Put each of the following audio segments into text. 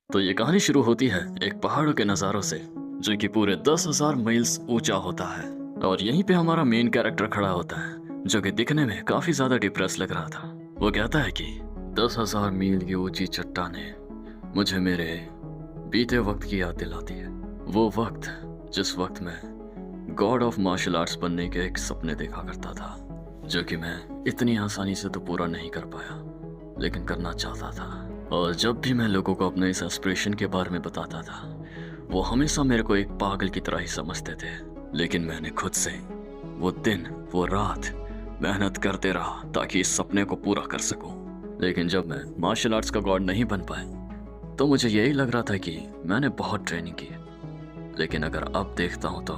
तो ये कहानी शुरू होती है एक पहाड़ों के नज़ारों से, जो कि पूरे 10,000 मील्स ऊंचा होता है। और यहीं पे हमारा मेन कैरेक्टर खड़ा होता है, जो कि दिखने में काफी ज्यादा डिप्रेस लग रहा था। वो कहता है कि 10,000 मील की ऊंची चट्टानें मुझे मेरे बीते वक्त की याद दिलाती है। वो वक्त जिस वक्त मैं गॉड ऑफ मार्शल आर्ट्स बनने के एक सपने देखा करता था, जो कि मैं इतनी आसानी से तो पूरा नहीं कर पाया, लेकिन करना चाहता था। और जब भी मैं लोगों को अपने इस एस्पिरेशन के बारे में बताता था, वो हमेशा मेरे को एक पागल की तरह ही समझते थे। लेकिन मैंने खुद से वो दिन वो रात मेहनत करते रहा ताकि इस सपने को पूरा कर सकूं। लेकिन जब मैं मार्शल आर्ट्स का गॉड नहीं बन पाया, तो मुझे यही लग रहा था कि मैंने बहुत ट्रेनिंग की, लेकिन अगर अब देखता हूं तो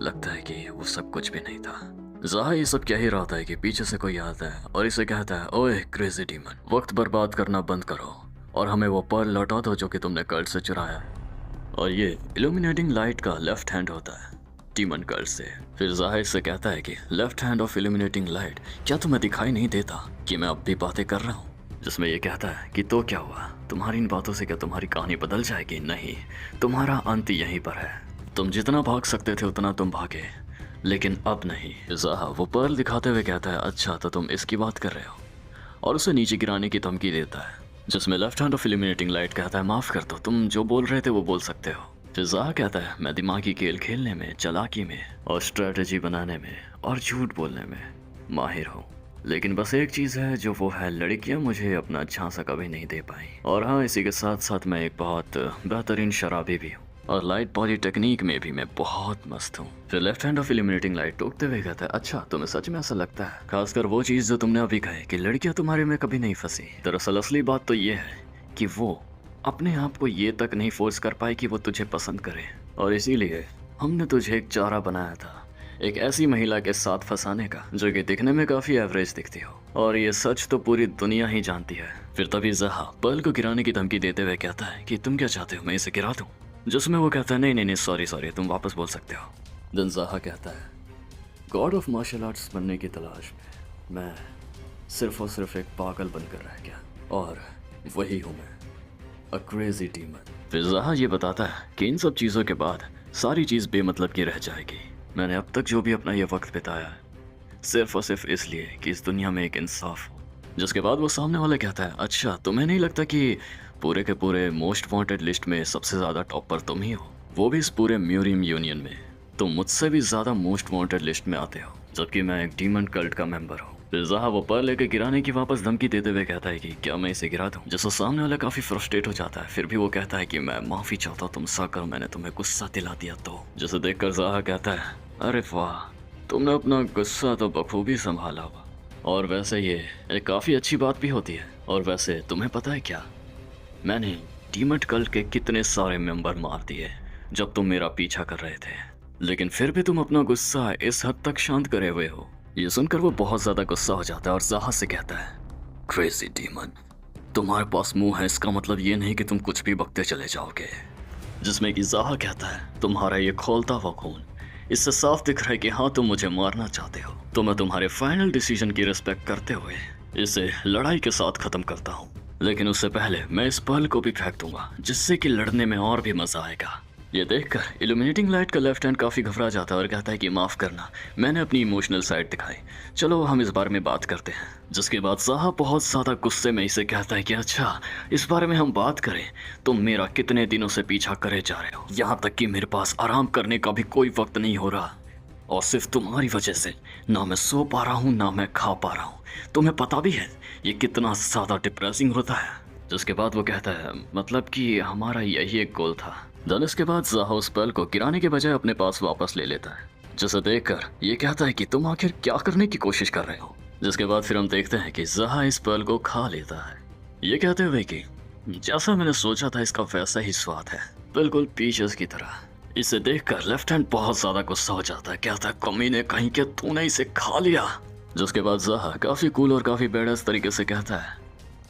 लगता है कि वो सब कुछ भी नहीं था। ज़ाहा ये सब कह ही रहा था कि पीछे से कोई आता है और इसे कहता है, ओए क्रेजी डीमन, वक्त बर्बाद करना बंद करो और हमें वो पर्ल लौटा दो जो कि तुमने कर्ल से चुराया है। और ये इल्यूमिनेटिंग लाइट का लेफ्ट हैंड होता है डीमन कर्ल से। फिर ज़ाहा इससे कहता है कि left hand of illuminating light, क्या तुम्हें दिखाई नहीं देता कि मैं अब भी बातें कर रहा हूँ? जिसमें ये कहता है कि तो क्या हुआ, तुम्हारी इन बातों से क्या तुम्हारी कहानी बदल जाएगी? नहीं, तुम्हारा अंत यहीं पर है। तुम जितना भाग सकते थे उतना तुम भागे, लेकिन अब नहीं। ज़ाहा वो पर्ल दिखाते हुए कहता है, अच्छा तो तुम इसकी बात कर रहे हो, और उसे नीचे गिराने की धमकी देता है। जिसमें left hand of illuminating light कहता है, माफ़ कर दो, तुम जो बोल रहे थे वो बोल सकते हो। फिर ज़ाहा कहता है, मैं दिमागी खेल खेलने में, चालाकी में और स्ट्रेटजी बनाने में और झूठ बोलने में माहिर हूँ, लेकिन बस एक चीज़ है, जो वो है लड़कियाँ मुझे अपना झांसा कभी नहीं दे पाई। और हाँ, इसी के साथ साथ मैं एक बहुत बेहतरीन शराबी भी हूँ, और लाइट बॉडी टेक्निक में भी मैं बहुत मस्त हूँ। फिर left hand of illuminating light टोकते हुए कहता है, अच्छा तुम्हें सच में ऐसा लगता है? खासकर वो चीज़ जो तुमने अभी कही कि लड़कियाँ तुम्हारे में कभी नहीं फंसी। दरअसल असली बात तो ये है कि वो अपने आप को ये तक नहीं फोर्स कर पाई कि वो तुझे पसंद करे, और इसीलिए हमने तुझे एक चारा बनाया था, एक ऐसी महिला के साथ फंसाने का जो कि दिखने में काफी एवरेज दिखती हो। और ये सच तो पूरी दुनिया ही जानती है। फिर तभी ज़ाहा पर्ल को गिराने की धमकी देते हुए कहता है कि तुम क्या चाहते हो, मैं इसे गिरा दूं? जिसमें वो कहता है, नहीं नहीं नहीं, सॉरी सॉरी, तुम वापस बोल सकते हो। देन ज़ाहा कहता है, गॉड ऑफ मार्शल आर्ट्स बनने की तलाश में मैं सिर्फ और सिर्फ एक पागल बनकर रह गया, और वही हूँ मैं, अ क्रेजी डीमन। फिर ज़ाहा ये बताता है कि इन सब चीज़ों के बाद सारी चीज़ बेमतलब की रह जाएगी। मैंने अब तक जो भी अपना ये वक्त बिताया है, सिर्फ और सिर्फ इसलिए कि इस दुनिया में एक इंसाफ हो। जिसके बाद वो सामने वाला कहता है, अच्छा तुम्हें नहीं लगता कि पूरे के पूरे मोस्ट वांटेड लिस्ट में सबसे ज़्यादा टॉप पर तुम ही हो, वो भी इस पूरे म्यूरियम यूनियन में? तुम मुझसे भी ज़्यादा मोस्ट वांटेड लिस्ट में आते हो, जबकि मैं एक डीमन कल्ट का मेंबर हूँ। फिर ज़ाहा वो पर्ल लेके गिराने की वापस धमकी देते हुए कहता है कि क्या मैं इसे गिरा दूँ? जिससे सामने वाला काफ़ी फ्रस्ट्रेट हो जाता है। फिर भी वो कहता है कि मैं माफ़ी चाहता हूँ तुमसे, अगर मैंने तुम्हें गुस्सा दिला दिया तो। जिसे देखकर ज़ाहा कहता है, अरे वाह, तुमने अपना गुस्सा तो बखूबी संभाला हुआ, और वैसे ये एक काफ़ी अच्छी बात भी होती है। और वैसे तुम्हें पता है क्या, मैंने डीमन कल्ट के कितने सारे मेंबर मार दिए जब तुम मेरा पीछा कर रहे थे, लेकिन फिर भी तुम अपना गुस्सा इस हद तक शांत करे हुए हो। ये सुनकर वो बहुत ज़्यादा गुस्सा हो जाता है और ज़ाहा से कहता है, क्रेजी डीमन, तुम्हारे पास मुंह है, इसका मतलब ये नहीं कि तुम कुछ भी बकते चले जाओगे। जिसमें कि ज़ाहा कहता है, तुम्हारा ये खोलता हुआ खून, इससे साफ दिख रहा है कि हाँ तुम मुझे मारना चाहते हो। तो मैं तुम्हारे फाइनल डिसीजन की रिस्पेक्ट करते हुए इसे लड़ाई के साथ ख़त्म करता हूँ, लेकिन उससे पहले मैं इस पर्ल को भी फेंक दूंगा, जिससे कि लड़ने में और भी मज़ा आएगा। ये देखकर इल्यूमिनेटिंग लाइट का लेफ्ट हैंड काफ़ी घबरा जाता है और कहता है कि माफ़ करना, मैंने अपनी इमोशनल साइड दिखाई, चलो हम इस बारे में बात करते हैं। जिसके बाद ज़ाहा बहुत ज़्यादा गुस्से में इसे कहता है कि अच्छा इस बारे में हम बात करें, तुम मेरा कितने दिनों से पीछा करे जा रहे हो, यहाँ तक कि मेरे पास आराम करने का भी कोई वक्त नहीं हो रहा, और सिर्फ तुम्हारी वजह से ना मैं सो पा रहा हूँ ना मैं खा पा रहा हूँ। तुम्हें पता भी है ये कितना ज़्यादा डिप्रेसिंग होता है। जिसके बाद वो कहता है, मतलब कि हमारा यही एक गोल था। देन इसके बाद ज़ाहा उस पर्ल को गिराने के बजाय अपने पास वापस ले लेता है, जिसे देखकर ये कहता है कि तुम आखिर क्या करने की कोशिश कर रहे हो। जिसके बाद फिर हम देखते हैं कि ज़ाहा इस पर्ल को खा लेता है, ये कहते हुए कि जैसा मैंने सोचा था इसका वैसा ही स्वाद है, बिल्कुल पीचेस की तरह। इसे देखकर लेफ्ट हैंड बहुत ज़्यादा गुस्सा हो जाता है, कहता है कमीने कहीं के तूने इसे खा लिया। जिसके बाद ज़ाहा काफ़ी कूल और काफ़ी बेडस तरीके से कहता है,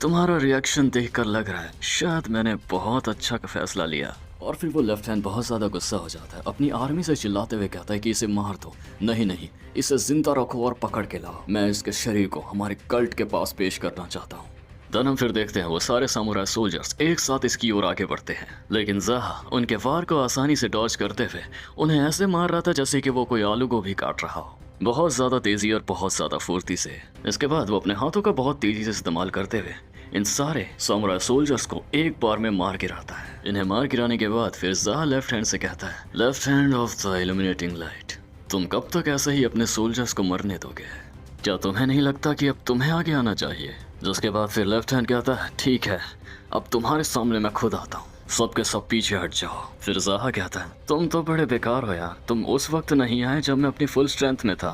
तुम्हारा रिएक्शन देखकर लग रहा है शायद मैंने बहुत अच्छा फैसला लिया। और फिर वो लेफ्ट हैंड बहुत ज़्यादा गुस्सा हो जाता है, अपनी आर्मी से चिल्लाते हुए कहता है कि इसे मार दो, नहीं नहीं इसे जिंदा रखो और पकड़ के लाओ, मैं इसके शरीर को हमारे कल्ट के पास पेश करना चाहता हूँ। देन हम फिर देखते हैं वो सारे सामुराई सोल्जर्स एक साथ इसकी ओर आगे बढ़ते हैं, लेकिन ज़हा उनके वार को आसानी से डॉज करते हुए उन्हें ऐसे मार रहा था जैसे कि वो कोई आलू को भी काट रहा हो, बहुत ज़्यादा तेज़ी और बहुत ज़्यादा फुर्ती से। इसके बाद वो अपने हाथों का बहुत तेज़ी से इस्तेमाल करते हुए इन सारे सामुराई सोल्जर्स को एक बार में मार गिराता है। इन्हें मार गिराने के बाद फिर ज़हा लेफ्ट हैंड से कहता है, left hand of the illuminating light, तुम कब तक ऐसे ही अपने सोल्जर्स को मरने दोगे? क्या तुम्हें नहीं लगता कि अब तुम्हें आगे आना चाहिए? जिसके बाद फिर लेफ्ट हैंड कहता है, ठीक है, अब तुम्हारे सामने मैं खुद आता हूँ, सबके सब पीछे हट जाओ। फिर ज़हा कहता है, तुम तो बड़े बेकार हो यार, तुम उस वक्त नहीं आए जब मैं अपनी फुल स्ट्रेंथ में था।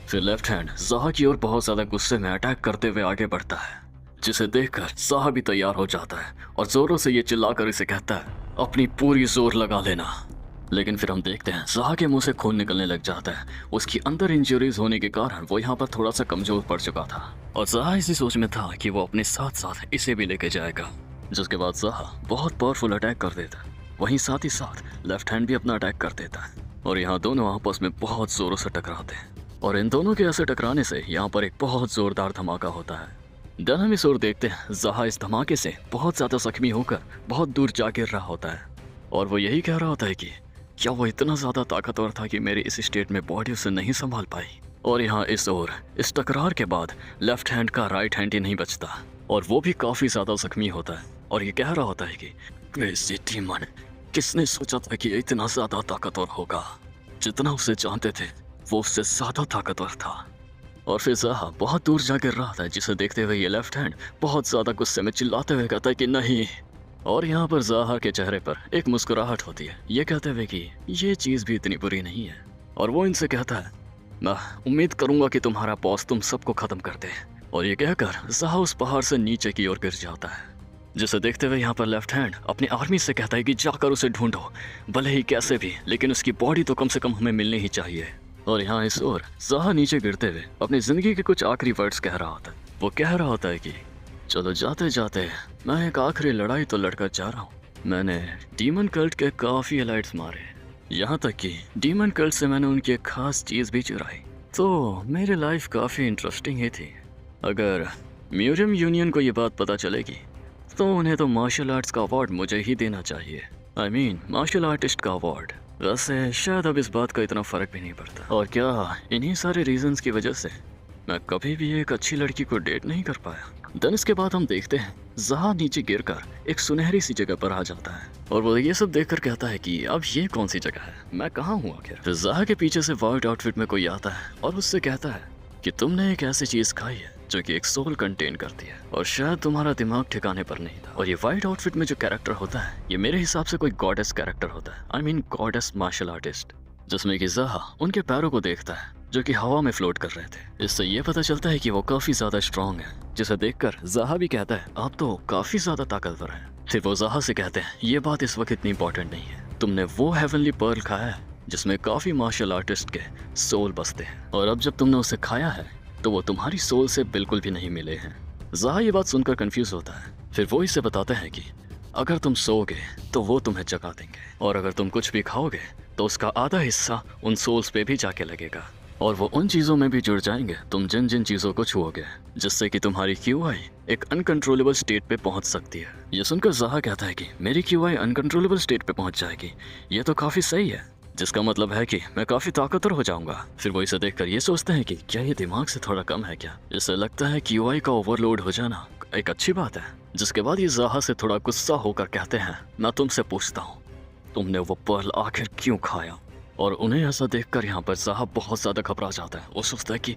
फिर लेफ्ट हैंड ज़हा की ओर बहुत ज़्यादा गुस्से में अटैक करते हुए आगे बढ़ता है, जिसे देखकर ज़हा भी तैयार हो जाता है और जोरों से ये चिल्लाकर इसे कहता है, अपनी पूरी जोर लगा लेना। लेकिन फिर हम देखते हैं ज़हा के मुंह से खून निकलने लग जाता है। उसकी अंदर इंजरीज होने के कारण वो यहाँ पर थोड़ा सा कमजोर पड़ चुका था और ज़हा इसी सोच में था कि वो अपने साथ साथ इसे भी लेके जाएगा। जिसके बाद ज़हा बहुत पावरफुल अटैक कर देता है, वहीं साथ ही साथ लेफ्ट हैंड भी अपना अटैक कर देता है और यहाँ दोनों आपस में बहुत जोरों से टकराते हैं और इन दोनों के ऐसे टकराने से यहाँ पर एक बहुत जोरदार धमाका होता है। देन हम इस ओर देखते हैं ज़हा इस धमाके से बहुत ज़्यादा जख्मी होकर बहुत दूर जा गिर रहा होता है और वो यही कह रहा होता है कि क्या वो इतना ज़्यादा ताकतवर था कि मेरी इस स्टेट में बॉडी उसे नहीं संभाल पाई। और यहाँ इस ओर इस टकरार के बाद लेफ्ट हैंड का राइट हैंड ही नहीं बचता और वो भी काफ़ी ज़्यादा जख्मी होता है और ये कह रहा होता है कि क्रेज़ी डीमन, किसने सोचा था कि ये इतना ज़्यादा ताकतवर होगा? जितना उसे जानते थे वो उससे ज़्यादा ताकतवर था। और फिर ज़हा बहुत दूर जा गिर रहा था, जिसे देखते हुए ये लेफ्ट हैंड बहुत ज़्यादा गुस्से में चिल्लाते हुए कहता है कि नहीं। और यहाँ पर ज़हा के चेहरे पर एक मुस्कुराहट होती है, ये कहते हुए कि ये चीज़ भी इतनी बुरी नहीं है। और वो इनसे कहता है, मैं उम्मीद करूँगा कि तुम्हारा बॉस तुम सबको ख़त्म कर दे। और ये कहकर ज़हा उस पहाड़ से नीचे की ओर गिर जाता है, जिसे देखते हुए यहाँ पर लेफ्ट हैंड अपनी आर्मी से कहता है कि जाकर उसे ढूंढो, भले ही कैसे भी, लेकिन उसकी बॉडी तो कम से कम हमें मिलनी ही चाहिए। और यहाँ इस ओर ज़हा नीचे गिरते हुए अपनी ज़िंदगी के कुछ आखिरी वर्ड्स कह रहा होता है। वो कह रहा होता है कि चलो जाते जाते मैं एक आखिरी लड़ाई तो लड़कर जा रहा हूँ। मैंने डीमन कल्ट के काफ़ी एलाइट्स मारे, यहाँ तक कि डीमन कल्ट से मैंने उनकी एक खास चीज़ भी चुराई, तो मेरी लाइफ काफ़ी इंटरेस्टिंग ही थी। अगर म्यूजियम यूनियन को ये बात पता चलेगी तो उन्हें तो मार्शल आर्ट्स का अवार्ड मुझे ही देना चाहिए, आई मीन मार्शल आर्टिस्ट का अवार्ड। वैसे शायद अब इस बात का इतना फ़र्क भी नहीं पड़ता। और क्या इन्हीं सारे रीजंस की वजह से मैं कभी भी एक अच्छी लड़की को डेट नहीं कर पाया। देन इसके बाद हम देखते हैं ज़हा नीचे गिरकर एक सुनहरी सी जगह पर आ जाता है और वो ये सब देखकर कहता है कि अब ये कौन सी जगह है, मैं कहाँ हूँ आखिर। फिर ज़हा के पीछे से वाइट आउटफिट में कोई आता है और उससे कहता है कि तुमने एक ऐसी चीज़ खाई है जो कि एक सोल कंटेन करती है और शायद तुम्हारा दिमाग ठिकाने पर नहीं था। और ये वाइट आउटफिट में जो कैरेक्टर होता है ये मेरे हिसाब से कोई गॉडेस कैरेक्टर होता है, I mean goddess martial artist, जिसमें कि ज़हा उनके पैरों को देखता है जो कि हवा में फ्लोट कर रहे थे। इससे ये पता चलता है कि वो काफ़ी ज़्यादा स्ट्रॉन्ग है, जिसे देखकर ज़हा भी कहता है आप तो काफ़ी ज़्यादा ताकतवर हैं। फिर वो ज़हा से कहते हैं ये बात इस वक्त इतनी इंपॉर्टेंट नहीं है, तुमने वो हेवनली पर्ल खाया है जिसमें काफ़ी मार्शल आर्टिस्ट के सोल बसते हैं और अब जब तुमने उसे खाया है तो वो तुम्हारी सोल से बिल्कुल भी नहीं मिले हैं। ज़हा ये बात सुनकर कंफ्यूज होता है। फिर वो इसे बताते हैं कि अगर तुम सोओगे तो वो तुम्हें जगा देंगे और अगर तुम कुछ भी खाओगे तो उसका आधा हिस्सा उन सोल्स पे भी जाके लगेगा और वो उन चीज़ों में भी जुड़ जाएंगे तुम जिन जिन चीज़ों को छुओगे, जिससे कि तुम्हारी QI एक अनकंट्रोलेबल स्टेट पे पहुंच सकती है। ये सुनकर ज़हा कहता है कि मेरी QI अनकंट्रोलेबल स्टेट पे पहुंच जाएगी, ये तो काफ़ी सही है, जिसका मतलब है कि मैं काफ़ी ताकतवर हो जाऊंगा। फिर वो इसे देखकर ये सोचते हैं कि क्या ये दिमाग से थोड़ा कम है क्या। इससे लगता है QI का ओवरलोड हो जाना एक अच्छी बात है। जिसके बाद ये ज़हा से थोड़ा गुस्सा होकर कहते हैं मैं तुमसे पूछता हूँ तुमने वो पर्ल आखिर क्यों खाया। और उन्हें ऐसा देखकर यहाँ पर ज़हा बहुत ज़्यादा घबरा जाता है। वो सोचता है कि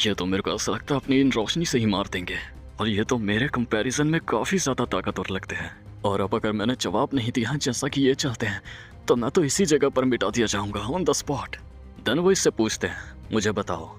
ये तो मेरे को ऐसा लगता है अपनी इन रोशनी से ही मार देंगे और ये तो मेरे कंपैरिजन में काफ़ी ज़्यादा ताकतवर लगते हैं और अब अगर मैंने जवाब नहीं दिया जैसा कि ये चाहते हैं तो मैं तो इसी जगह पर मिटा दिया जाऊंगा ऑन द स्पॉट। देन वो इससे पूछते हैं मुझे बताओ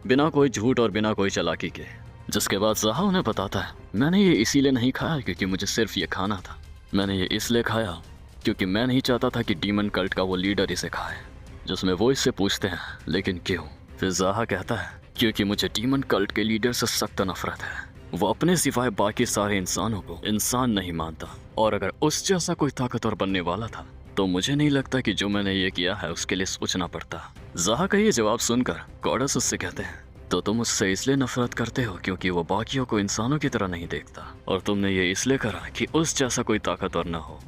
बिना कोई झूठ और बिना कोई चालाकी के। जिसके बाद ज़हा उन्हें बताता है मैंने ये इसीलिए नहीं खाया क्योंकि मुझे सिर्फ ये खाना था, मैंने ये इसलिए खाया क्योंकि मैं नहीं चाहता था कि डीमन कल्ट का वो लीडर इसे खाए। जिसमें वो इससे पूछते हैं लेकिन क्यों। फिर ज़हा कहता है क्योंकि मुझे डीमन कल्ट के लीडर से सख्त नफरत है, वो अपने सिवाय बाकी सारे इंसानों को इंसान नहीं मानता और अगर उस जैसा कोई ताकतवर बनने वाला था तो मुझे नहीं लगता कि जो मैंने ये किया है उसके लिए सोचना पड़ता। ज़हा का ये जवाब सुनकर गॉडेस उससे कहते हैं तो तुम उससे इसलिए नफरत करते हो क्योंकि वो बाकियों को इंसानों की तरह नहीं देखता, और तुमने ये इसलिए करा कि उस जैसा कोई ताकतवर ना हो।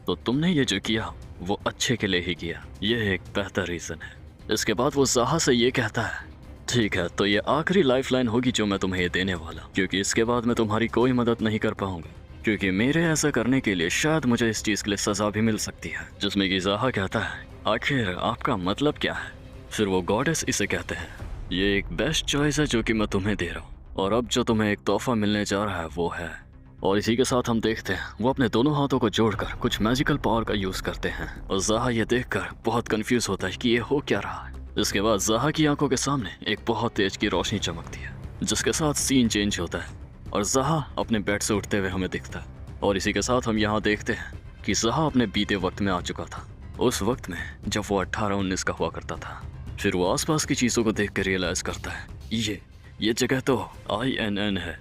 तो तुमने ये जो किया वो अच्छे के लिए ही किया, ये एक बेहतर रीज़न है। इसके बाद वो ज़ाहा से ये कहता है, ठीक है, तो ये आखिरी लाइफलाइन होगी जो मैं तुम्हें देने वाला हूँ, क्योंकि इसके बाद मैं तुम्हारी कोई मदद नहीं कर पाऊंगा, क्योंकि मेरे ऐसा करने के लिए शायद मुझे इस चीज़ के लिए सज़ा भी मिल सकती है। जिसमें कि ज़ाहा कहता है, आखिर आपका मतलब क्या है? फिर वो गॉडेस इसे कहते हैं, ये एक बेस्ट चॉइस है जो कि मैं तुम्हें दे रहा हूँ, और अब जो तुम्हें एक तोहफा मिलने जा रहा है वो है। और इसी के साथ हम देखते हैं वो अपने दोनों हाथों को जोड़कर कुछ मैजिकल पावर का यूज़ करते हैं, और ज़ाहा ये देखकर बहुत कंफ्यूज होता है कि ये हो क्या रहा है। इसके बाद ज़ाहा की आंखों के सामने एक बहुत तेज की रोशनी चमकती है, जिसके साथ सीन चेंज होता है और ज़ाहा अपने बेड से उठते हुए हमें दिखता है। और इसी के साथ हम यहाँ देखते हैं कि ज़ाहा अपने बीते वक्त में आ चुका था, उस वक्त में जब वो 18-19 का हुआ करता था। फिर वो आसपास की चीज़ों को देख कर रियलाइज़ करता है, ये जगह तो INN है।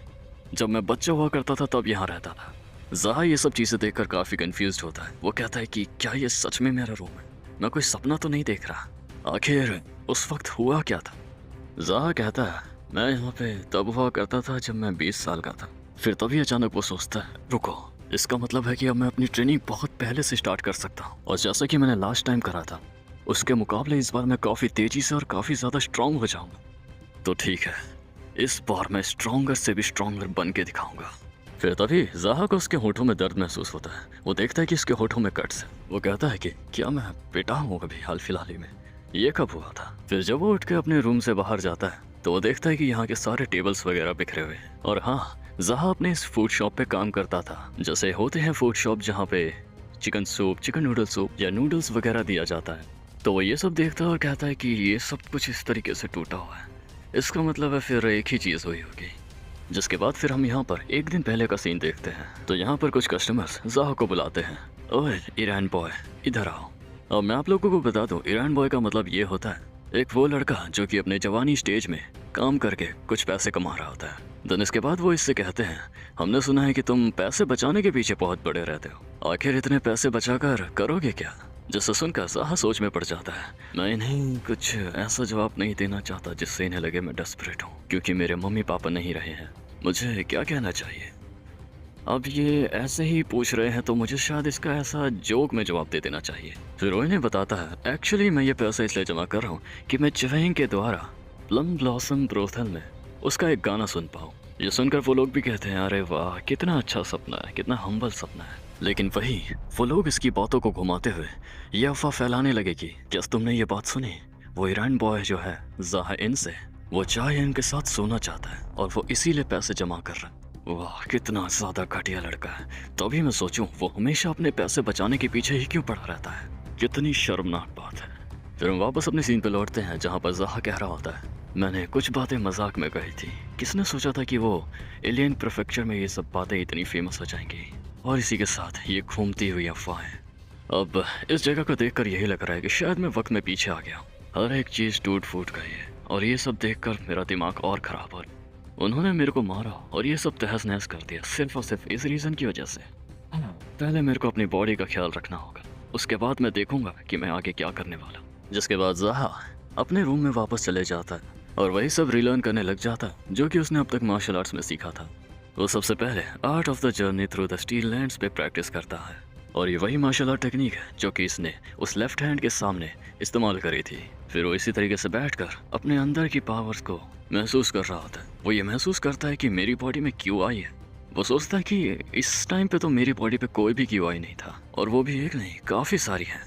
जब मैं बच्चा हुआ करता था तब यहाँ रहता था। ज़ाहा ये सब चीज़ें देखकर काफ़ी कंफ्यूज्ड होता है। वो कहता है कि क्या ये सच में मेरा रूम है? मैं कोई सपना तो नहीं देख रहा? आखिर उस वक्त हुआ क्या था? ज़ाहा कहता है, मैं यहाँ पे तब हुआ करता था जब मैं 20 साल का था। फिर तभी अचानक वो सोचता है, रुको, इसका मतलब है कि अब मैं अपनी ट्रेनिंग बहुत पहले से स्टार्ट कर सकता हूँ, और जैसा कि मैंने लास्ट टाइम करा था उसके मुकाबले इस बार मैं काफ़ी तेज़ी से और काफ़ी ज़्यादा स्ट्रॉन्ग हो जाऊँगा। तो ठीक है, इस बार मैं स्ट्रॉन्गर से भी स्ट्रॉन्गर बन के दिखाऊंगा। फिर तभी ज़ाहा को उसके होठों में दर्द महसूस होता है। वो देखता है कि इसके होठों में कट्स है। वो कहता है कि क्या मैं पिटा हूँ अभी हाल फिलहाल ही में? ये कब हुआ था? फिर जब वो उठ के अपने रूम से बाहर जाता है तो वो देखता है कि यहाँ के सारे टेबल्स वगैरह बिखरे हुए हैं। और हाँ, ज़ाहा अपने इस फूड शॉप पे काम करता था, जैसे होते हैं फूड शॉप जहाँ पे chicken soup, chicken noodle soup या नूडल्स वगैरह दिया जाता है। तो वो ये सब देखता है और कहता है कि ये सब कुछ इस तरीके से टूटा हुआ है, इसका मतलब है फिर एक ही चीज़ हुई होगी। जिसके बाद फिर हम यहाँ पर एक दिन पहले का सीन देखते हैं। तो यहाँ पर कुछ कस्टमर्स ज़ाहा को बुलाते हैं, ओए ईरान बॉय इधर आओ। और मैं आप लोगों को बता दूँ, ईरान बॉय का मतलब ये होता है एक वो लड़का जो कि अपने जवानी स्टेज में काम करके कुछ पैसे कमा रहा होता है। देन इसके बाद वो इससे कहते हैं, हमने सुना है कि तुम पैसे बचाने के पीछे बहुत बड़े रहते हो, आखिर इतने पैसे बचाकर करोगे क्या? जिससे सुनकर ज़ाहा सोच में पड़ जाता है। मैं इन्हें कुछ ऐसा जवाब नहीं देना चाहता जिससे इन्हें लगे मैं डेस्परेट हूँ, क्योंकि मेरे मम्मी पापा नहीं रहे हैं। मुझे क्या कहना चाहिए? अब ये ऐसे ही पूछ रहे हैं तो मुझे शायद इसका ऐसा जोक में जवाब दे देना चाहिए। फिर वो इन्हें बताता है, एक्चुअली मैं ये पैसे इसलिए जमा कर रहा हूँ कि मैं च्वेंग के द्वारा प्लम ब्लॉसम ब्रोथल में उसका एक गाना सुन पाऊँ। ये सुनकर वो लोग भी कहते हैं, अरे वाह, कितना अच्छा सपना है, कितना हम्बल सपना है। लेकिन वही वो लोग इसकी बातों को घुमाते हुए ये अफवाह फैलाने लगे कि क्या तुमने ये बात सुनी, वो ईरान बॉय जो है ज़ाहा इनसे वो चाय इनके साथ सोना चाहता है और वो इसीलिए पैसे जमा कर रहा है। वाह, कितना ज़्यादा घटिया लड़का है। तभी मैं सोचूं वो हमेशा अपने पैसे बचाने के पीछे ही क्यों पड़ा रहता है। कितनी शर्मनाक बात है। फिर हम वापस अपने सीन पे लौटते हैं जहाँ पर ज़ाहा कह रहा होता है, मैंने कुछ बातें मजाक में कही थी, किसने सोचा था कि वो एलियन प्रीफेक्चर में ये सब बातें इतनी फेमस हो जाएंगी। और इसी के साथ ये घूमती हुई अफवाहें। अब इस जगह को देखकर यही लग रहा है कि शायद मैं वक्त में पीछे आ गया हूँ। हर एक चीज़ टूट फूट गई है और ये सब देखकर मेरा दिमाग और ख़राब हो। उन्होंने मेरे को मारा और ये सब तहस नहस कर दिया सिर्फ और सिर्फ इस रीज़न की वजह से। पहले मेरे को अपनी बॉडी का ख्याल रखना होगा, उसके बाद मैं देखूंगा कि मैं आगे क्या करने वाला हूँ। जिसके बाद ज़ाहा अपने रूम में वापस चले जाता है और वही सब रीलर्न करने लग जाता है जो कि उसने अब तक मार्शल आर्ट्स में सीखा था। वो सबसे पहले art of the journey through the steel lands पे प्रैक्टिस करता है, और ये वही मार्शल आर्ट टेक्निक है जो कि इसने उस लेफ्ट हैंड के सामने इस्तेमाल करी थी। फिर वो इसी तरीके से बैठकर अपने अंदर की पावर्स को महसूस कर रहा होता है। वो ये महसूस करता है कि मेरी बॉडी में क्यू आई है। वो सोचता है कि इस टाइम पे तो मेरी बॉडी पे कोई भी क्यू आई नहीं था, और वो भी एक नहीं, काफ़ी सारी है।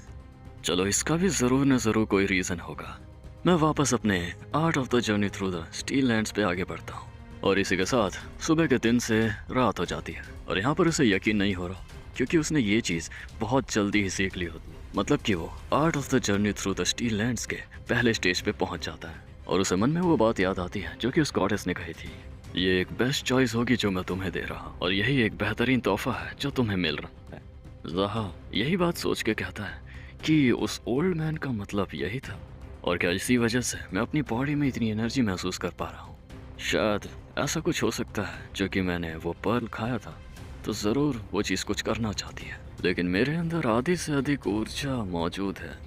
चलो, इसका भी ज़रूर न ज़रूर कोई रीज़न होगा। मैं वापस अपने art of the journey through the steel lands पे आगे बढ़ता हूँ, और इसी के साथ सुबह के दिन से रात हो जाती है। और यहाँ पर उसे यकीन नहीं हो रहा क्योंकि उसने ये चीज़ बहुत जल्दी ही सीख ली होती, मतलब कि वो art of the journey through the steel lands के पहले स्टेज पे पहुँच जाता है, और उसे मन में वो बात याद आती है जो कि उस गॉडेस ने कही थी, ये एक बेस्ट चॉइस होगी जो मैं तुम्हें दे रहा हूँ, और यही एक बेहतरीन तोहफा है जो तुम्हें मिल रहा है। ज़ाहा यही बात सोच के कहता है कि उस ओल्ड मैन का मतलब यही था, और क्या इसी वजह से मैं अपनी बॉडी में इतनी एनर्जी महसूस कर पा रहा हूँ। शायद ऐसा कुछ हो सकता है जो कि मैंने वो पर्ल खाया था, तो ज़रूर वो चीज़ कुछ करना चाहती है, लेकिन मेरे अंदर आधी से अधिक ऊर्जा मौजूद है।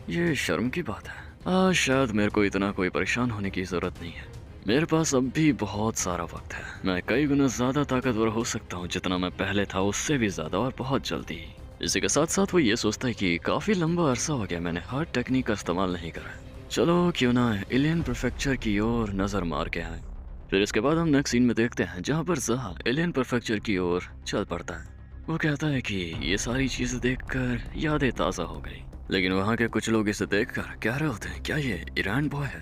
ये शर्म की बात है, शायद मेरे को इतना कोई परेशान होने की ज़रूरत नहीं है। मेरे पास अब भी बहुत सारा वक्त है। मैं कई गुना ज़्यादा ताकतवर हो सकता हूँ जितना मैं पहले था, उससे भी ज़्यादा और बहुत जल्दी ही। इसी के साथ साथ वो ये सोचता है कि काफ़ी लंबा अरसा हो गया मैंने हर टेक्निक का इस्तेमाल नहीं करा है। चलो क्यों ना एलियन प्रीफेक्चर की ओर नज़र मार के आए। फिर इसके बाद हम नेक्स्ट सीन में देखते हैं जहाँ पर ज़हा एलियन प्रीफेक्चर की ओर चल पड़ता है। वो कहता है कि ये सारी चीज़ें देखकर यादें ताज़ा हो गई, लेकिन वहाँ के कुछ लोग इसे देखकर कह रहे होते हैं क्या ये ईरान बॉय है?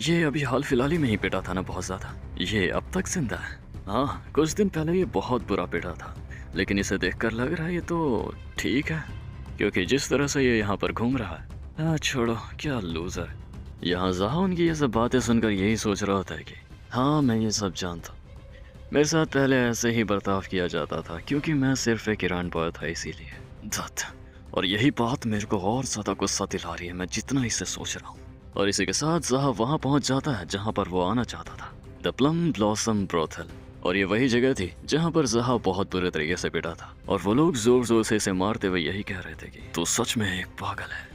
ये अभी हाल फिलहाल ही में ही पिटा था ना बहुत ज़्यादा, ये अब तक जिंदा है। हाँ, कुछ दिन पहले ये बहुत बुरा पिटा था, लेकिन इसे देखकर लग रहा है ये तो ठीक है, क्योंकि जिस तरह से ये यहाँ पर घूम रहा है। हाँ छोड़ो, क्या लूज़र। यहाँ ज़हा उनकी ये सब बातें सुनकर यही सोच रहा होता है कि हाँ मैं ये सब जानता हूँ, मेरे साथ पहले ऐसे ही बर्ताव किया जाता था क्योंकि मैं सिर्फ एक ईरान बॉय था, इसीलिए दत्त। और यही बात मेरे को और ज़्यादा गुस्सा दिला रही है मैं जितना इसे सोच रहा हूँ। और इसी के साथ ज़हा वहाँ पहुँच जाता है जहाँ पर वो आना चाहता था, द प्लम ब्लॉसम ब्रोथल। और ये वही जगह थी जहाँ पर ज़हा बहुत बुरे तरीके से पिटा था, और वो लोग जोर जोर से इसे मारते हुए यही कह रहे थे कि तू सच में एक पागल है,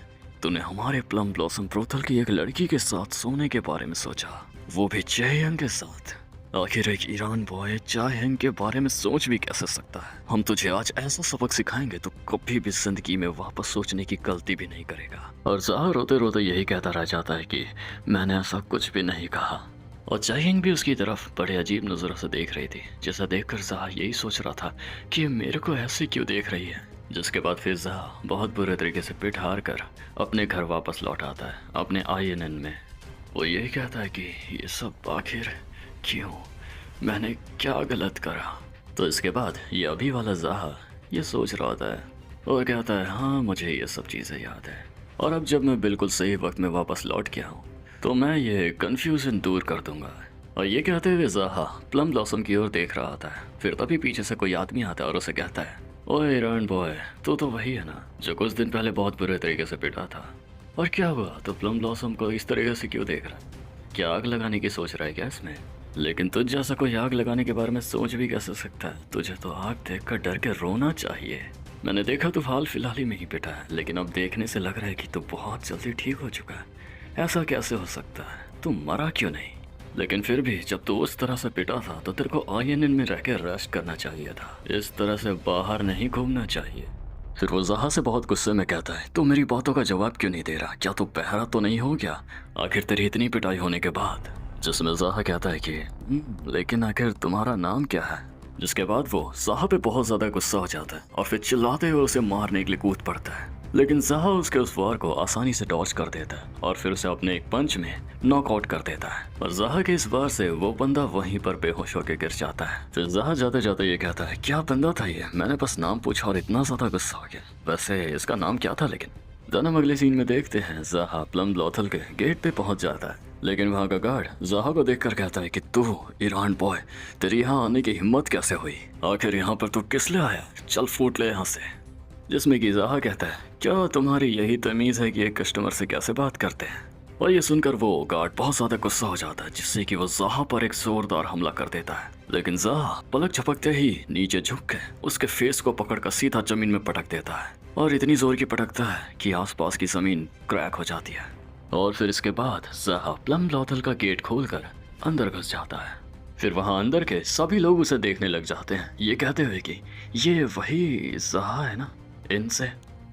तूने हमारे प्लम ब्लॉसम ब्रोथल की एक लड़की के साथ सोने के बारे में सोचा, वो भी चेयंग के साथ। आखिर एक ईरान बॉय चाहेंग के बारे में सोच भी कैसे सकता है? हम तुझे आज ऐसा सबक सिखाएंगे तो कभी भी जिंदगी में वापस सोचने की गलती भी नहीं करेगा। और ज़हा रोते रोते यही कहता रह जाता है कि मैंने ऐसा कुछ भी नहीं कहा। और चाहेंग भी उसकी तरफ बड़े अजीब नज़रों से देख रही थी, जैसा देखकर ज़हा यही सोच रहा था कि मेरे को ऐसे क्यों देख रही है। जिसके बाद फिर ज़हा बहुत बुरे तरीके से पिट हार कर अपने घर वापस लौट आता है अपने INN में। वो यही कहता है कि ये सब आखिर क्यों, मैंने क्या गलत करा। तो इसके बाद ये अभी वाला ज़हा ये सोच रहा होता है और कहता है हाँ मुझे ये सब चीज़ें याद है, और अब जब मैं बिल्कुल सही वक्त में वापस लौट के आऊँ तो मैं ये कन्फ्यूज़न दूर कर दूंगा। और ये कहते हुए ज़हा प्लम ब्लॉसम की ओर देख रहा होता है। फिर तभी पीछे से कोई आदमी आता है और उसे कहता है ओए ईरान बॉय, तू तो वही है ना जो कुछ दिन पहले बहुत बुरे तरीके से पिटा था, और क्या हुआ तो प्लम ब्लॉसम को इस तरीके से क्यों देख रहा है? क्या आग लगाने की सोच रहा है क्या इसमें? लेकिन तुझ जैसा कोई आग लगाने के बारे में सोच भी कैसे सकता है? तुझे तो आग देखकर डर के रोना चाहिए। मैंने देखा तू हाल फिलहाल ही में ही पिटा है, लेकिन अब देखने से लग रहा है कि तू बहुत जल्दी ठीक हो चुका है। ऐसा कैसे हो सकता है? तू मरा क्यों नहीं? लेकिन फिर भी जब तू उस तरह से पिटा था तो तेरे को INN में रह के रेस्ट करना चाहिए था, इस तरह से बाहर नहीं घूमना चाहिए। फिर वो ज़हा से बहुत गुस्से में कहता है तू मेरी बातों का जवाब क्यों नहीं दे रहा? क्या तू बहरा तो नहीं हो गया आखिर तेरी इतनी पिटाई होने के बाद? जिसमें ज़हा कहता है कि लेकिन आखिर तुम्हारा नाम क्या है? जिसके बाद वो ज़हा पे बहुत ज़्यादा गुस्सा हो जाता है और फिर चिल्लाते हुए उसे मारने के लिए कूद पड़ता है, लेकिन ज़हा उसके उस वार को आसानी से डॉज कर देता है और फिर उसे अपने एक पंच में नॉकआउट कर देता है। और ज़हा के इस वार से वो बंदा वहीं पर बेहोश होकर गिर जाता है। फिर ज़हा जाते जाते ये कहता है क्या बंदा था ये, मैंने बस नाम पूछा और इतना ज़्यादा गुस्सा हो गया, वैसे इसका नाम क्या था? लेकिन देन हम अगले सीन में देखते हैं ज़हा प्लम ब्लॉथल के गेट पे पहुंच जाता है, लेकिन वहाँ का गार्ड ज़हा को देखकर कहता है कि तू ईरान बॉय, तेरी यहाँ आने की हिम्मत कैसे हुई? आखिर यहाँ पर तू किस लिए आया? चल फूट ले यहाँ से। जिसमें कि ज़हा कहता है क्या तुम्हारी यही तमीज़ है कि एक कस्टमर से कैसे बात करते हैं? और ये सुनकर वो गार्ड बहुत ज़्यादा गुस्सा हो जाता है, जिससे कि वो ज़हा पर एक जोरदार हमला कर देता है। लेकिन ज़हा पलक झपकते ही नीचे झुक के उसके फेस को पकड़कर सीधा जमीन में पटक देता है, और इतनी जोर की पटकता है कि आसपास की जमीन क्रैक हो जाती है। और फिर इसके बाद ज़हा प्लम ब्लॉथल का गेट खोलकर अंदर घुस जाता है। फिर वहाँ अंदर के सभी लोग उसे देखने लग जाते हैं, ये कहते हुए कि ये वही ज़हा है ना, इनसे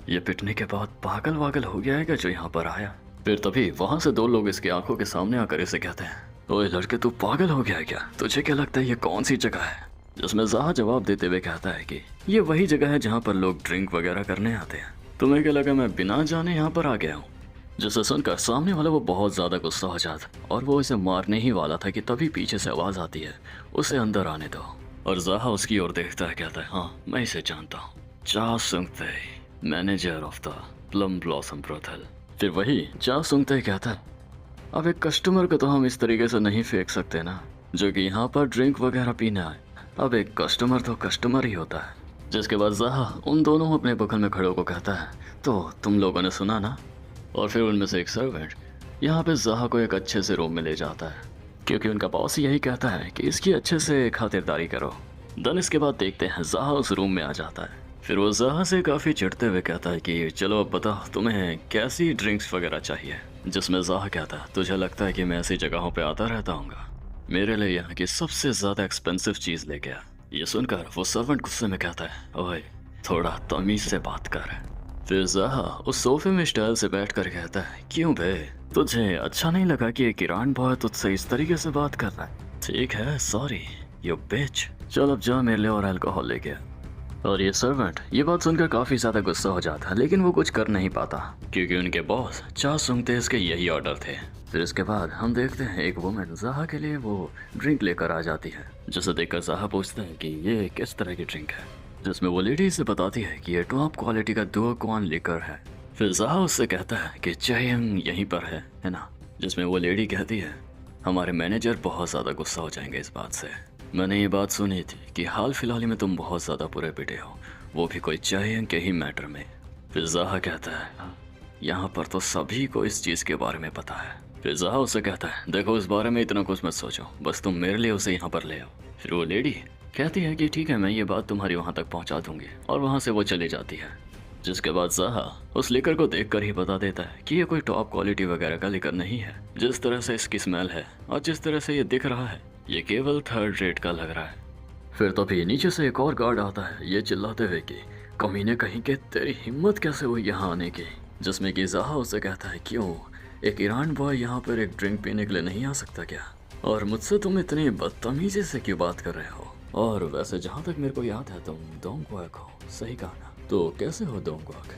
ये पिटने के बाद पागल वागल हो गया है क्या जो यहाँ पर आया? फिर तभी वहाँ से दो लोग इसकी आंखों के सामने आकर इसे कहते हैं ओए लड़के, तू पागल हो गया है क्या? तुझे क्या लगता है ये कौन सी जगह है? जिसमें ज़हा जवाब देते हुए कहता है कि ये वही जगह है जहाँ पर लोग ड्रिंक वगैरह करने आते हैं। तुम्हें क्या लगा मैं बिना जाने यहाँ पर आ गया हूँ? जिसे सुनकर सामने वाला वो बहुत ज़्यादा गुस्सा हो जाता और वो इसे मारने ही वाला था कि तभी पीछे से आवाज़ आती है उसे अंदर आने दो। और ज़हा उसकी ओर देखता है, कहता है हाँ मैं इसे जानता हूँ, चा सुंगते, manager of the plum blossom brothel. फिर वही चा सुंगते कहता है अब एक कस्टमर को तो हम इस तरीके से नहीं फेंक सकते ना, जो कि यहाँ पर ड्रिंक वगैरह पीना है। अब एक कस्टमर तो कस्टमर ही होता है। जिसके बाद ज़हा उन दोनों अपने बगल में खड़े को कहता है तो तुम लोगों ने सुना ना? और फिर उनमें से एक सर्वेंट यहाँ पे ज़हा को एक अच्छे से रूम में ले जाता है, क्योंकि उनका बॉस यही कहता है कि इसकी अच्छे से खातिरदारी करो। देन इसके बाद देखते हैं ज़हा उस रूम में आ जाता है। फिर वो ज़हा से काफ़ी चिढ़ते हुए कहता है कि चलो अब बताओ तुम्हें कैसी ड्रिंक्स वगैरह चाहिए। जिसमें जाह कहता है, तुझे लगता है कि मैं ऐसी जगहों पे आता रहता हूँगा? मेरे लिए यहाँ की सबसे ज़्यादा एक्सपेंसिव चीज़ लेके आ। ये सुनकर वो सर्वेंट गुस्से में कहता है, ओए थोड़ा तमीज से बात कर। फिर जाहा उस सोफे में स्टाइल से बैठ कर कहता है, क्यों बे, तुझे अच्छा नहीं लगा कि एक ईरान बॉय तुझसे इस तरीके से बात कर रहा है? ठीक है, सॉरी यू बिच। चल अब जा मेरे लिए और अल्कोहल लेके आ। और ये सर्वेंट ये बात सुनकर काफ़ी ज़्यादा गुस्सा हो जाता है, लेकिन वो कुछ कर नहीं पाता क्योंकि उनके बॉस चा सुंगतेज के यही ऑर्डर थे। फिर इसके बाद हम देखते हैं एक वुमेन जाहा के लिए वो ड्रिंक लेकर आ जाती है, जिसे देखकर जाहा पूछता है कि ये किस तरह की ड्रिंक है, जिसमें वो लेडी से बताती है कि ये टॉप क्वालिटी का डुओ क्वान लिकर है। फिर जाहा उससे कहता है कि चायंग यहीं पर है ना, जिसमें वो लेडी कहती है, हमारे मैनेजर बहुत ज़्यादा गुस्सा हो जाएंगे इस बात से। मैंने ये बात सुनी थी कि हाल फिलहाल में तुम बहुत ज़्यादा बुरे पिटे हो, वो भी कोई चायंग के ही मैटर में। फिर जाहा कहता है, यहाँ पर तो सभी को इस चीज़ के बारे में पता है। फिर जाहा उससे कहता है, देखो इस बारे में इतना कुछ मत सोचो, बस तुम मेरे लिए उसे यहाँ पर ले आओ। फिर वो लेडी कहती है कि ठीक है, मैं ये बात तुम्हारी वहाँ तक पहुँचा दूंगी, और वहाँ से वो चली जाती है। जिसके बाद जाहा उस लिकर को देखकर ही बता देता है कि ये कोई टॉप क्वालिटी वगैरह का लिकर नहीं है। जिस तरह से इसकी स्मेल है और जिस तरह से ये दिख रहा है, ये केवल थर्ड रेट का लग रहा है। फिर तभी नीचे से एक और गार्ड आता है, ये चिल्लाते हुए कि कमीने कहीं के तेरी हिम्मत कैसे हुई यहाँ आने की। जिसमें कि जाहा उसे कहता है, क्यों एक ईरान बॉय यहाँ पर एक ड्रिंक पीने के लिए नहीं आ सकता क्या? और मुझसे तुम इतनी बदतमीजी से क्यों बात कर रहे हो? और वैसे जहाँ तक मेरे को याद है तुम डोंगक्वाक हो, सही कहा ना? तो कैसे हो डोंगक्वाक?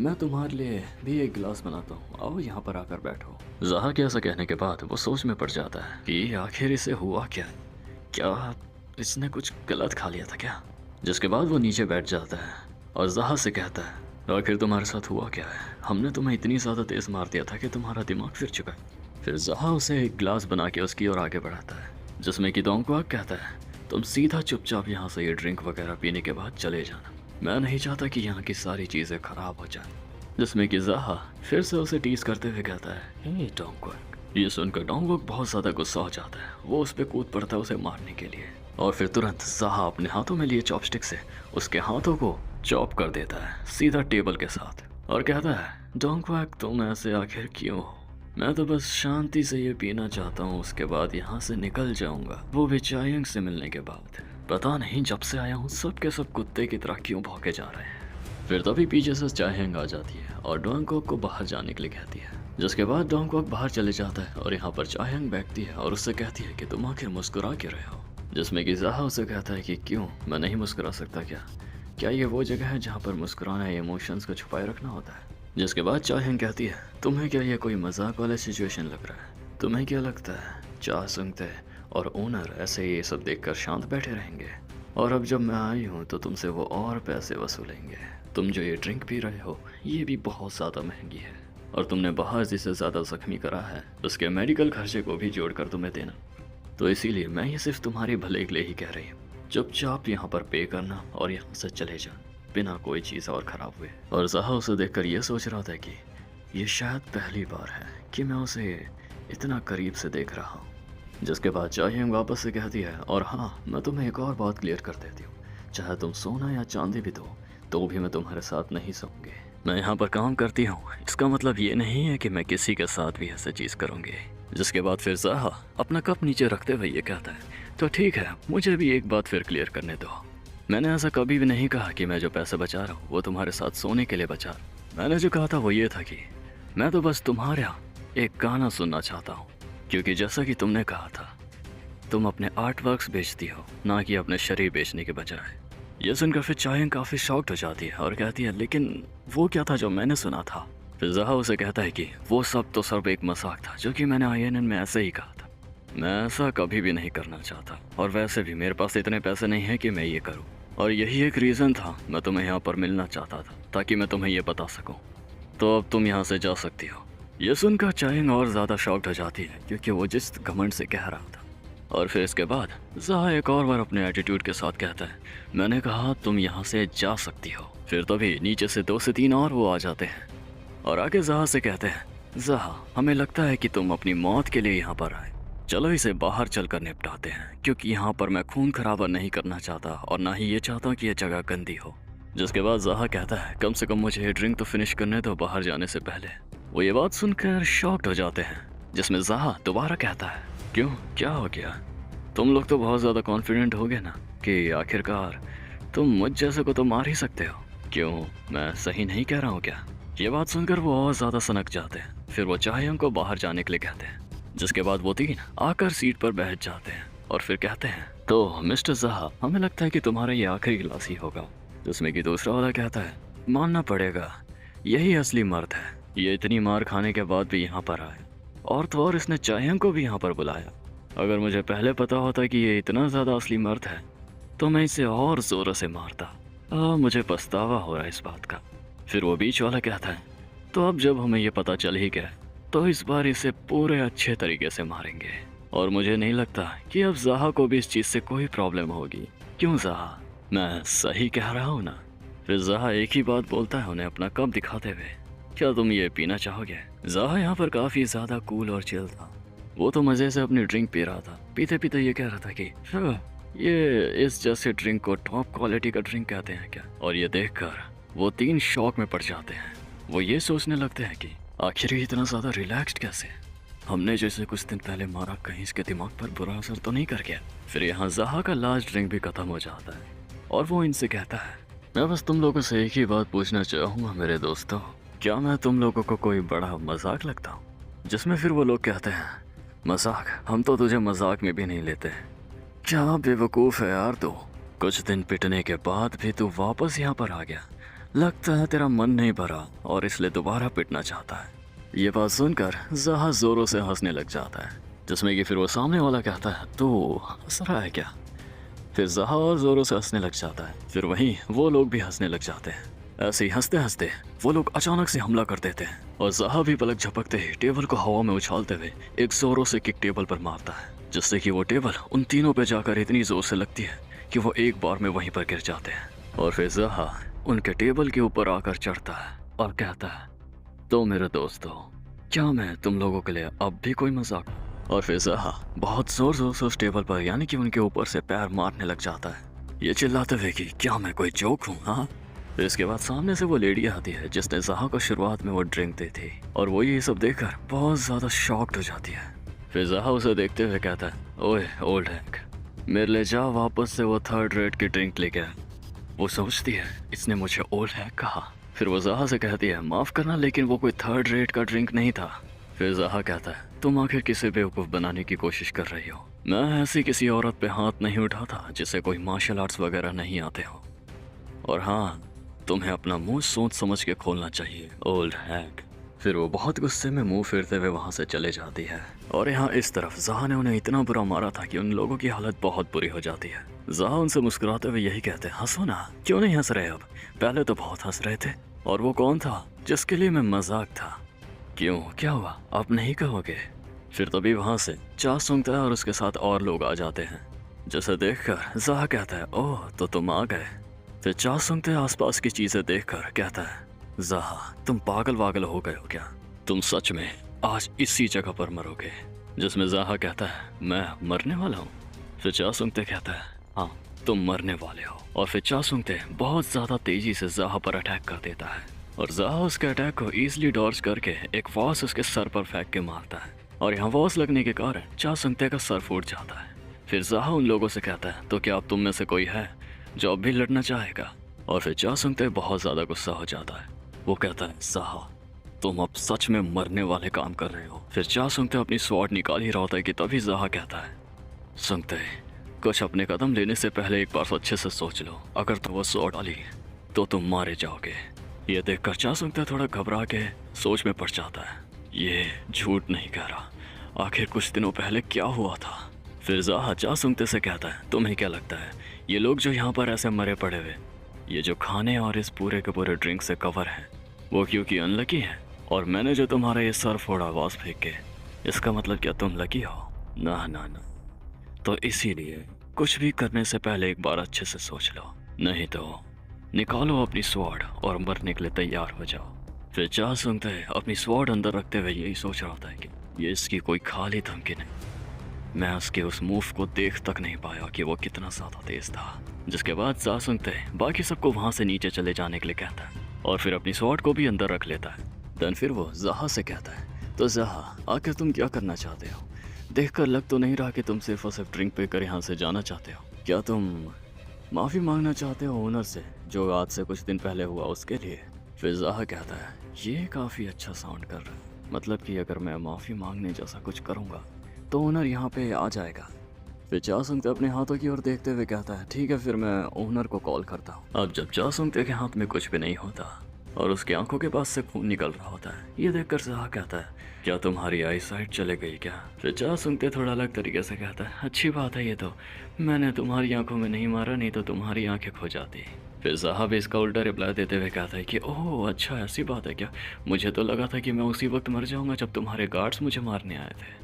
मैं तुम्हारे लिए भी एक गिलास बनाता हूँ, आओ यहाँ पर आकर बैठो। जाहा के ऐसा कहने के बाद वो सोच में पड़ जाता है कि आखिर इसे हुआ क्या इसने कुछ गलत खा लिया था क्या? जिसके बाद वो नीचे बैठ जाता है और जाहा से कहता है, आखिर तुम्हारे साथ हुआ क्या है? हमने तुम्हें इतनी ज़्यादा तेज़ मार दिया था कि तुम्हारा दिमाग फिर चुका है। फिर जाहा उसे एक गिलास बना के उसकी ओर आगे बढ़ाता है, जिसमें कि डोंगक्वाक कहता है, तुम सीधा चुपचाप यहाँ से ये ड्रिंक वगैरह पीने के बाद चले जाना, मैं नहीं चाहता कि यहाँ की सारी चीज़ें खराब हो जाए। जिसमें कि जाहा फिर से उसे टीज करते हुए कहता है, हे डोंगक्वाक। ये सुनकर डोंगक्वाक बहुत ज़्यादा गुस्सा हो जाता है, वो उस पर कूद पड़ता है उसे मारने के लिए, और फिर तुरंत जाहा अपने हाथों में लिए चॉपस्टिक से उसके हाथों को चॉप कर देता है सीधा टेबल के साथ, और कहता है, डोंगक्वाक तुम ऐसे आखिर क्यों हो? मैं तो बस शांति से ये पीना चाहता हूँ, उसके बाद यहाँ से निकल जाऊंगा, वो भी चायंग से मिलने के बाद। पता नहीं जब से आया हूँ सब के सब कुत्ते की तरह क्यों भौंके जा रहे हैं। फिर तभी पीछे से चायंग आ जाती है और डोंगक्वाक को बाहर जाने के लिए कहती है। जिसके बाद डोंगक्वाक बाहर चले जाता है और यहाँ पर चायंग बैठती है और उससे कहती है कि तुम आखिर मुस्कुरा क्यों रहे हो? जिसमें कि जाहा उसे कहता है कि क्यों, मैं नहीं मुस्कुरा सकता क्या ये वो जगह है जहाँ पर मुस्कुराना या इमोशंस को छुपाए रखना होता है? जिसके बाद चायंग कहती है, तुम्हें क्या ये कोई मजाक वाला सिचुएशन लग रहा है? तुम्हें क्या लगता है चा सुंगते और ओनर ऐसे ये सब देखकर शांत बैठे रहेंगे? और अब जब मैं आई हूँ तो तुमसे वो और पैसे वसूलेंगे। तुम जो ये ड्रिंक पी रहे हो ये भी बहुत ज़्यादा महंगी है, और तुमने बाहर जिसे ज़्यादा जख्मी करा है उसके मेडिकल खर्चे को भी जोड़कर तुम्हें देना। तो इसीलिए मैं ये सिर्फ तुम्हारे भले के लिए ही कह रही हूँ, चुपचाप यहाँ पर पे करना और यहाँ से चले जा बिना कोई चीज़ और ख़राब हुए। और जाहा उसे देखकर ये सोच रहा था कि ये शायद पहली बार है कि मैं उसे इतना करीब से देख रहा हूँ। जिसके बाद चायंग वापस से कहती है, और हाँ मैं तुम्हें एक और बात क्लियर कर देती हूँ, चाहे तुम सोना या चांदी भी दो तो भी मैं तुम्हारे साथ नहीं सोऊंगी। मैं यहाँ पर काम करती हूँ, इसका मतलब ये नहीं है कि मैं किसी के साथ भी ऐसे चीज़ करूँगी। जिसके बाद फिर जाहा अपना कप नीचे रखते हुए ये कहता है, तो ठीक है, मुझे भी एक बात फिर क्लियर करने दो। मैंने ऐसा कभी भी नहीं कहा कि मैं जो पैसे बचा रहा हूँ वो तुम्हारे साथ सोने के लिए बचा रहा हूँ। मैंने जो कहा था वो ये था कि मैं तो बस तुम्हारा एक गाना सुनना चाहता हूँ, क्योंकि जैसा कि तुमने कहा था तुम अपने आर्ट वर्क्स बेचती हो, ना कि अपने शरीर बेचने के बजाय। ये सुनकर फिर चायंग काफ़ी शॉक्ड हो जाती है और कहती है, लेकिन वो क्या था जो मैंने सुना था? फिर जाहा उसे कहता है कि वो सब तो सिर्फ एक मजाक था जो कि मैंने INN में ऐसे ही कहा था। मैं ऐसा कभी भी नहीं करना चाहता, और वैसे भी मेरे पास इतने पैसे नहीं हैं कि मैं ये करूं, और यही एक रीज़न था मैं तुम्हें यहाँ पर मिलना चाहता था ताकि मैं तुम्हें ये बता सकूं। तो अब तुम यहाँ से जा सकती हो। ये सुनकर चायंग और ज़्यादा शॉक्ड हो जाती है क्योंकि वो जिस घमंड से कह रहा था। और फिर इसके बाद जाहा एक और बार अपने एटीट्यूड के साथ कहता है, मैंने कहा तुम यहाँ से जा सकती हो। फिर तभी नीचे से 2 से 3 और वो आ जाते हैं और आगे जाहा से कहते हैं, जाहा हमें लगता है कि तुम अपनी मौत के लिए यहाँ पर आए, चलो इसे बाहर चलकर निपटाते हैं, क्योंकि यहाँ पर मैं खून खराबा नहीं करना चाहता और ना ही ये चाहता कि यह जगह गंदी हो। जिसके बाद जाहा कहता है, कम से कम मुझे ये ड्रिंक तो फिनिश करने दो बाहर जाने से पहले। वो ये बात सुनकर शॉक्ड हो जाते हैं, जिसमें ज़हा दोबारा कहता है, क्यों, क्या हो गया? तुम लोग तो बहुत ज़्यादा कॉन्फिडेंट हो गए ना कि आखिरकार तुम मुझ जैसे को तो मार ही सकते हो। क्यों, मैं सही नहीं कह रहा हूँ क्या? ये बात सुनकर वो और ज़्यादा सनक जाते हैं। फिर वो चाहयंग को बाहर जाने के लिए कहते हैं, जिसके बाद वो तीन आकर सीट पर बैठ जाते हैं और फिर कहते हैं, तो मिस्टर ज़हा, हमें लगता है कि तुम्हारा ये आखिरी गिलास ही होगा। जिसमें कि दूसरा वाला कहता है, मानना पड़ेगा, यही असली मर्द है। ये इतनी मार खाने के बाद भी यहाँ पर आए, और तो और इसने चाहयंग को भी यहाँ पर बुलाया। अगर मुझे पहले पता होता कि ये इतना ज़्यादा असली मर्द है तो मैं इसे और ज़ोरों से मारता। मुझे पछतावा हो रहा है इस बात का। फिर वो बीच वाला कहता है, तो अब जब हमें ये पता चल ही गया तो इस बार इसे पूरे अच्छे तरीके से मारेंगे, और मुझे नहीं लगता कि अब ज़हा को भी इस चीज़ से कोई प्रॉब्लम होगी। क्यों ज़हा, मैं सही कह रहा हूँ ना? फिर ज़हा एक ही बात बोलता है उन्हें अपना कप दिखाते हुए, क्या तुम ये पीना चाहोगे? ज़हा यहाँ पर काफ़ी ज़्यादा कूल और चिल था। वो तो मज़े से अपनी ड्रिंक पी रहा था। पीते पीते ये कह रहा था कि ये इस जैसे ड्रिंक को टॉप क्वालिटी का ड्रिंक कहते हैं क्या? और ये देखकर वो तीन शॉक में पड़ जाते हैं। वो ये सोचने लगते हैं कि आखिर ये इतना ज़्यादा रिलैक्स्ड कैसे? हमने जैसे कुछ दिन पहले मारा, कहीं इसके दिमाग पर बुरा असर तो नहीं कर गया? फिर यहाँ ज़हा का लास्ट ड्रिंक भी ख़त्म हो जाता है और वो इनसे कहता है, मैं बस तुम लोगों से एक ही बात पूछना चाहूँगा मेरे दोस्तों, क्या मैं तुम लोगों को कोई बड़ा मजाक लगता हूँ? जिसमें फिर वो लोग कहते हैं, मजाक? हम तो तुझे मजाक में भी नहीं लेते। क्या बेवकूफ़ है यार तू। कुछ दिन पिटने के बाद भी तू वापस यहाँ पर आ गया। लगता है तेरा मन नहीं भरा और इसलिए दोबारा पिटना चाहता है। ये बात सुनकर ज़हा ज़ोरों से हंसने लग जाता है, जिसमें कि फिर वो सामने वाला कहता है, तो हंस रहा है क्या? फिर ज़हा और ज़ोरों से हंसने लग जाता है। फिर वहीं वो लोग भी हंसने लग जाते हैं। ऐसे ही हंसते हंसते वो लोग अचानक से हमला कर देते हैं और ज़हा भी पलक झपकते ही टेबल को हवा में उछालते हुए एक जोरों से किक टेबल पर मारता है, जिससे कि वो टेबल उन तीनों पे जाकर इतनी जोर से लगती है कि वो एक बार में वहीं पर गिर जाते हैं। और फिर ज़हा उनके टेबल के ऊपर आकर चढ़ता है और कहता है, तो मेरे दोस्तों, क्या मैं तुम लोगों के लिए अब भी कोई मजाक? और फिर ज़हा बहुत जोर जोर से उस टेबल पर यानी कि उनके ऊपर से पैर मारने लग जाता है, ये चिल्लाते हुए कि क्या मैं कोई जोक हूँ? हाँ। फिर इसके बाद सामने से वो लेडी आती है जिसने ज़हा को शुरुआत में वो ड्रिंक दी थी, और वो ये सब देखकर बहुत ज़्यादा शॉक्ड हो जाती है। फिर ज़हा उसे देखते हुए कहता है, ओए ओल्ड हैक, मेरे ले जा वापस से वो थर्ड रेट की ड्रिंक लेके आ। वो सोचती है इसने मुझे ओल्ड हैक कहा। फिर वो ज़हा से कहती है, माफ़ करना लेकिन वो कोई थर्ड रेट का ड्रिंक नहीं था। फिर ज़हा कहता है, तुम आखिर किसे बेवकूफ़ बनाने की कोशिश कर रही हो? मैं ऐसी किसी औरत पे हाथ नहीं उठाता जिसे कोई मार्शल आर्ट्स वगैरह नहीं आते हो। और हाँ, तुम्हें अपना मुंह सोच समझ के खोलना चाहिए, ओल्ड हैक। फिर वो बहुत गुस्से में मुंह फेरते हुए वहाँ से चले जाती है। और यहाँ इस तरफ ज़हा ने उन्हें इतना बुरा मारा था कि उन लोगों की हालत बहुत बुरी हो जाती है। ज़हा उनसे मुस्कुराते हुए यही कहते हैं, हंसो ना, क्यों नहीं हंस रहे अब? पहले तो बहुत हंस रहे थे। और वो कौन था जिसके लिए मैं मजाक था? क्यों, क्या हुआ, आप नहीं कहोगे? फिर तभी वहाँ से चा सूंघता है और उसके साथ और लोग आ जाते हैं, जिसे देखकर ज़हा कहता है, ओह तो तुम आ गए। फिर चा सूंघते आसपास की चीज़ें देखकर कहता है, ज़हा तुम पागल वागल हो गए हो क्या? तुम सच में आज इसी जगह पर मरोगे। जिसमें ज़हा कहता है, मैं मरने वाला हूँ? फिर चा सूंघते कहता है, हाँ तुम मरने वाले हो। और फिर चा सूंघते बहुत ज़्यादा तेज़ी से ज़हा पर अटैक कर देता है, और ज़हा उसके अटैक को ईजिली डॉज करके एक वॉस उसके सर पर फेंक के मारता है, और यहाँ वॉस लगने के कारण चा सूंघते का सर फूट जाता है। फिर ज़हा उन लोगों से कहता है, तो क्या अब तुम में से कोई है जो अब भी लड़ना चाहेगा? और फिर चा सूंघते बहुत ज़्यादा गुस्सा हो जाता है। वो कहता है, ज़हा तुम अब सच में मरने वाले काम कर रहे हो। फिर चा सूंघते अपनी स्वॉर्ड निकाल ही रहा होता है कि तभी ज़हा कहता है, सूंघते कुछ अपने कदम लेने से पहले एक बार अच्छे से सोच लो, अगर तुम वो स्वॉर्ड डाली तो तुम मारे जाओगे। ये देखकर चा सूंघते थोड़ा घबरा के सोच में पड़ जाता है, ये झूठ नहीं कह रहा, आखिर कुछ दिनों पहले क्या हुआ था? फिर ज़हा चा सूंघते से कहता है, तुम्हें क्या लगता है ये लोग जो यहाँ पर ऐसे मरे पड़े हुए, ये जो खाने और इस पूरे के पूरे ड्रिंक से कवर हैं, वो क्योंकि अनलकी है? और मैंने जो तुम्हारा ये सर फोड़ा आवाज़ फेंक के, इसका मतलब क्या तुम लकी हो? ना ना ना। तो इसीलिए कुछ भी करने से पहले एक बार अच्छे से सोच लो, नहीं तो निकालो अपनी स्वॉर्ड और मरने के लिए तैयार हो जाओ। फिर चा सूंघते अपनी स्वॉर्ड अंदर रखते हुए यही सोच रहा था कि ये इसकी कोई खाली धमकी नहीं, मैं उसके उस मूव को देख तक नहीं पाया कि वो कितना ज़्यादा तेज था। जिसके बाद चा सूंघते बाकी सबको वहाँ से नीचे चले जाने के लिए कहता है और फिर अपनी स्वॉर्ड को भी अंदर रख लेता है। देन फिर वो जहा से कहता है, तो जहा आखिर तुम क्या करना चाहते हो? देखकर लग तो नहीं रहा कि तुम सिर्फ और सिर्फ ड्रिंक पीकर यहाँ से जाना चाहते हो। क्या तुम माफ़ी मांगना चाहते हो ओनर से जो आज से कुछ दिन पहले हुआ उसके लिए? फिर जहा कहता है, ये काफ़ी अच्छा साउंड कर रहा है, मतलब कि अगर मैं माफ़ी मांगने जैसा कुछ करूँगा तो ओनर यहाँ पे आ जाएगा। फिर चासुंगते अपने हाथों की ओर देखते हुए कहता है, ठीक है फिर मैं ओनर को कॉल करता हूँ। अब जब चासुंगते के हाथ में कुछ भी नहीं होता और उसकी आंखों के पास से खून निकल रहा होता है, ये देखकर जहा कहता है, क्या तुम्हारी आई साइट चले गई क्या? फिर चासुंगते थोड़ा अलग तरीके से कहता है, अच्छी बात है ये तो, मैंने तुम्हारी आंखों में नहीं मारा, नहीं तो तुम्हारी आंखें खो जाती। फिर जहा भी इसका उल्टा रिप्लाई देते हुए कहता है कि ओह अच्छा ऐसी बात है क्या, मुझे तो लगा था कि मैं उसी वक्त मर जाऊंगा जब तुम्हारे गार्ड्स मुझे मारने आए थे।